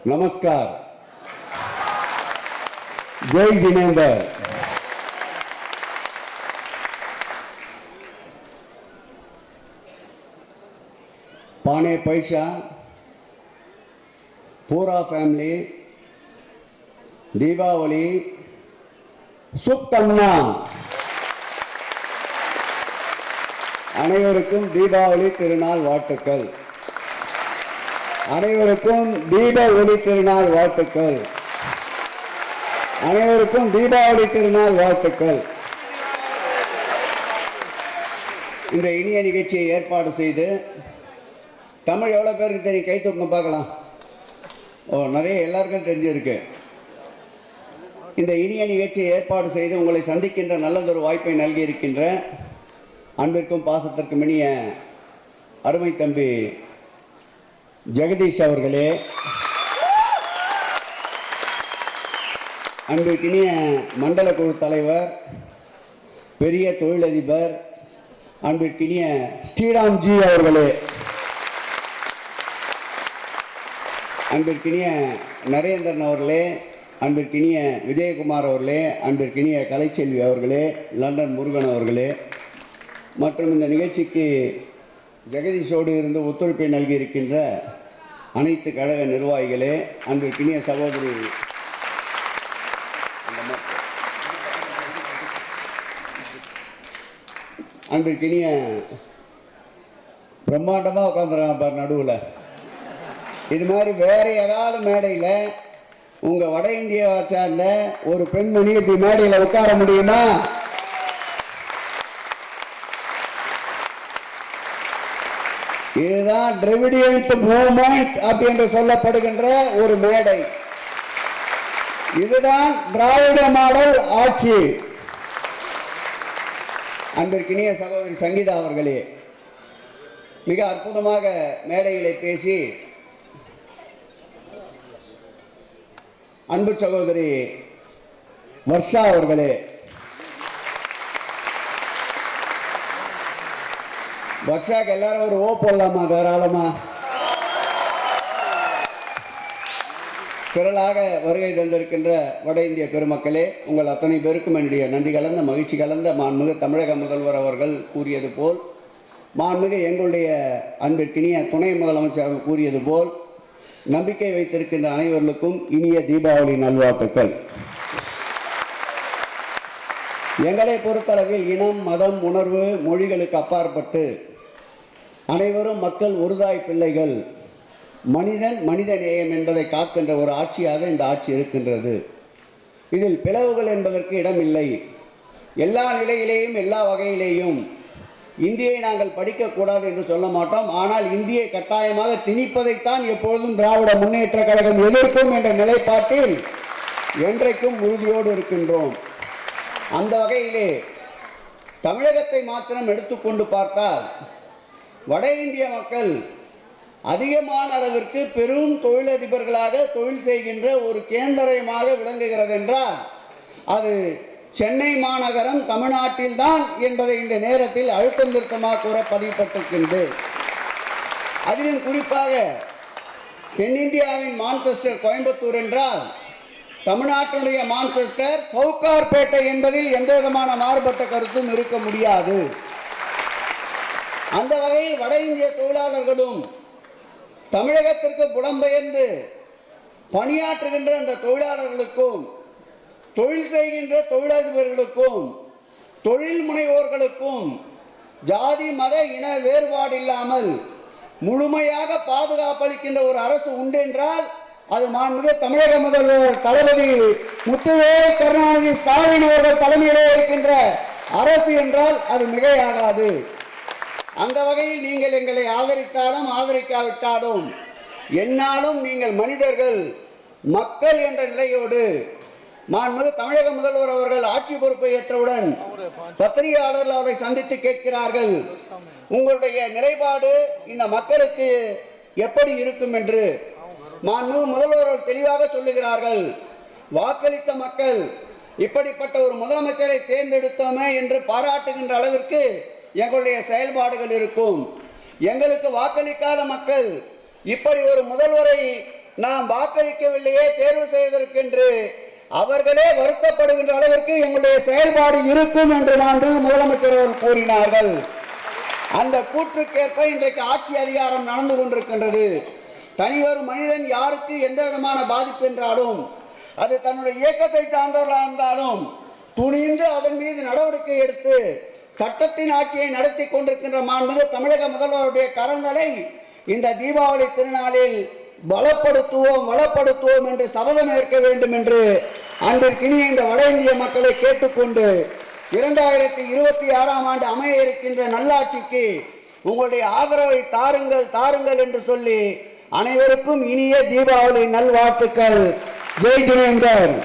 नमस्कार, जय जिनेंद्र। पाने पैसा पूरा फैमिली दीपावली शुभकामना। அனைவருக்கும் தீபாவளி திருநாள் வாழ்த்துக்கள். அனைவருக்கும் தீப ஒளி திருநாள் வாழ்த்துக்கள். அனைவருக்கும் தீபாவளி திருநாள் வாழ்த்துக்கள். இந்த இனிய நிகழ்ச்சியை ஏற்பாடு செய்து தமிழ் எவ்வளோ பேருக்கு தெரியும்? கை தூக்கம் பார்க்கலாம். நிறைய எல்லாருக்கும் தெரிஞ்சிருக்கு. இந்த இனிய நிகழ்ச்சியை ஏற்பாடு செய்து உங்களை சந்திக்கின்ற நல்லதொரு வாய்ப்பை நல்கி இருக்கின்ற அன்பிற்கும் பாசத்திற்கும் இனிய அருமை தம்பி ஜெகதீஷ் அவர்களே, அன்பிற்கினிய மண்டல குழு தலைவர், பெரிய தொழிலதிபர் அன்பிற்கினிய ஸ்ரீராம்ஜி அவர்களே, அன்பிற்கினிய நரேந்திரன் அவர்களே, அன்பிற்கினிய விஜயகுமார் அவர்களே, அன்பிற்கினிய கலைச்செல்வி அவர்களே, லண்டன் முருகன் அவர்களே, மற்றும் இந்த நிகழ்ச்சிக்கு ஜெகதீஷோடு இருந்து ஒத்துழைப்பை நல்கி இருக்கின்ற அனைத்து கழக நிர்வாகிகளே, அன்பிற்கினிய சகோதரி அன்பிற்கினிய பிரம்மாண்டமாக உட்காந்துருக்காங்க பார் நடுவில். இது மாதிரி வேறு ஏதாவது மேடையில் உங்கள் வட இந்தியாவை சார்ந்த ஒரு பெண்மணி இப்படி மேடையில் உட்கார முடியுமா? இதுதான் டிராவிடியன் மூவ்மெண்ட் அப்படின்னு சொல்லப்படுகின்ற ஒரு மேடை. இதுதான் திராவிட மாடல் ஆட்சி. அன்பிற்கினிய சகோதரி சங்கீதா அவர்களே, மிக அற்புதமாக மேடையிலே பேசி அன்பு சகோதரி வர்ஷா அவர்களே, வர்ஷாக்கு எல்லாரும் ஒரு ஓ போடலாமா? தாராளமா. திரளாக வருகை தந்திருக்கின்ற வட இந்திய பெருமக்களே, உங்கள் அத்தனை பேருக்கும் என்னுடைய நன்றி கலந்த மகிழ்ச்சி கலந்த மாண்புமிகு தமிழக முதல்வர் அவர்கள் கூறியது போல், மாண்புமிகு எங்களுடைய அன்பிற்கினிய துணை முதலமைச்சர் கூறியது போல், நம்பிக்கை வைத்திருக்கின்ற அனைவர்களுக்கும் இனிய தீபாவளி நல்வாழ்த்துக்கள். எங்களை பொறுத்தளவில் இனம், மதம், உணர்வு, மொழிகளுக்கு அப்பாற்பட்டு அனைவரும் மக்கள் ஒருதாய் பிள்ளைகள், மனிதன் மனித நேயம் என்பதை காக்கின்ற ஒரு ஆட்சியாக இந்த ஆட்சி இருக்கின்றது. இதில் பிளவுகள் என்பதற்கு இடமில்லை. எல்லா நிலையிலேயும் எல்லா வகையிலேயும் இந்தியை நாங்கள் படிக்கக்கூடாது என்று சொல்ல மாட்டோம். ஆனால் இந்தியை கட்டாயமாக திணிப்பதைத்தான் எப்பொழுதும் திராவிட முன்னேற்ற கழகம் எதிர்க்கும் என்ற நிலைப்பாட்டில் என்றைக்கும் உறுதியோடு இருக்கின்றோம். அந்த வகையிலே தமிழகத்தை மாத்திரம் எடுத்துக்கொண்டு பார்த்தால் வட இந்திய மக்கள் அதிகமான அளவிற்கு பெரும் தொழிலதிபர்களாக தொழில் செய்கின்ற ஒரு கேந்திரமாக விளங்குகிறது என்றால் அது சென்னை மாநகரம் தமிழ்நாட்டில் தான் என்பதை இந்த நேரத்தில் அழுத்தம் திருத்தமாக கூற பதிவுபட்டிருக்கின்றது. அதிலும் குறிப்பாக தென்னிந்தியாவின் மான்செஸ்டர் கோயம்புத்தூர் என்றால் தமிழ்நாட்டினுடைய மான்செஸ்டர் சவுகார்பேட்டை என்பதில் எந்த விதமான மாறுபட்ட கருத்தும் இருக்க முடியாது. அந்த வகையில் வட இந்திய தொழிலாளர்களும் தமிழகத்திற்கு புலம்பெயர்ந்து பணியாற்றுகின்ற அந்த தொழிலாளர்களுக்கும், தொழில் செய்கின்ற தொழிலதிபர்களுக்கும், தொழில் முனைவோர்களுக்கும் ஜாதி மத இன வேறுபாடு இல்லாமல் முழுமையாக பாதுகாப்பளிக்கின்ற ஒரு அரசு உண்டு என்றால் அது மாண்புமிகு தமிழக முதல்வர் தளபதி முத்துவேல் கருணாநிதி ஸ்டாலின் அவர்கள் தலைமையிலே இருக்கின்ற அரசு என்றால் அது மிகையாகாது. அந்த வகையில் நீங்கள் எங்களை ஆதரித்தாலும் ஆதரிக்காவிட்டாலும் என்னாலும் நீங்கள் மனிதர்கள், மக்கள் என்ற நிலையோடு மாண்புமிகு தமிழக முதல்வர் அவர்கள் ஆட்சி பொறுப்பை ஏற்றவுடன் பத்திரிகையாளர்கள் அவரை சந்தித்து கேட்கிறார்கள், உங்களுடைய நிலைப்பாடு இந்த மக்களுக்கு எப்படி இருக்கும் என்று. மாண்புமிகு முதல்வர் தெளிவாக சொல்லுகிறார்கள், வாக்களித்த மக்கள் இப்படிப்பட்ட ஒரு முதலமைச்சரை தேர்ந்தெடுத்தோமே என்று பாராட்டுகின்ற அளவிற்கு எங்களுடைய செயல்பாடுகள் இருக்கும். எங்களுக்கு வாக்களிக்காத மக்கள் இப்படி ஒரு முதல்வரை நாம் வாக்களிக்கவில்லையே தேர்வு செய்வதற்கென்று அவர்களே வருத்தப்படுகின்ற அளவிற்கு எங்களுடைய செயல்பாடு இருக்கும் என்று முதலமைச்சர் அவர்கள் கூறினார்கள். அந்த கூற்றுக்கேற்ப இன்றைக்கு ஆட்சி அதிகாரம் நடந்து கொண்டிருக்கின்றது. தனியொரு மனிதன் யாருக்கு எந்த விதமான பாதிப்பு என்றாலும் அது தன்னுடைய இயக்கத்தை சார்ந்தவர்களாக இருந்தாலும் துணிந்து அதன் மீது நடவடிக்கை எடுத்து சட்டத்தின் ஆட்சியை நடத்தி கொண்டிருக்கின்ற மாண்புமிகு தமிழக முதல்வருடைய கரங்களை இந்த தீபாவளி திருநாளில் வளப்படுத்துவோம் என்று சபதம் ஏற்க வேண்டும் என்று அன்றிற்கினிய இந்த வட இந்திய மக்களை கேட்டுக்கொண்டு 2026ஆம் ஆண்டு அமைய இருக்கின்ற நல்லாட்சிக்கு உங்களுடைய ஆதரவை தாருங்கள் என்று சொல்லி அனைவருக்கும் இனிய தீபாவளி நல்வாழ்த்துக்கள். ஜெய் ஜினேந்தர்.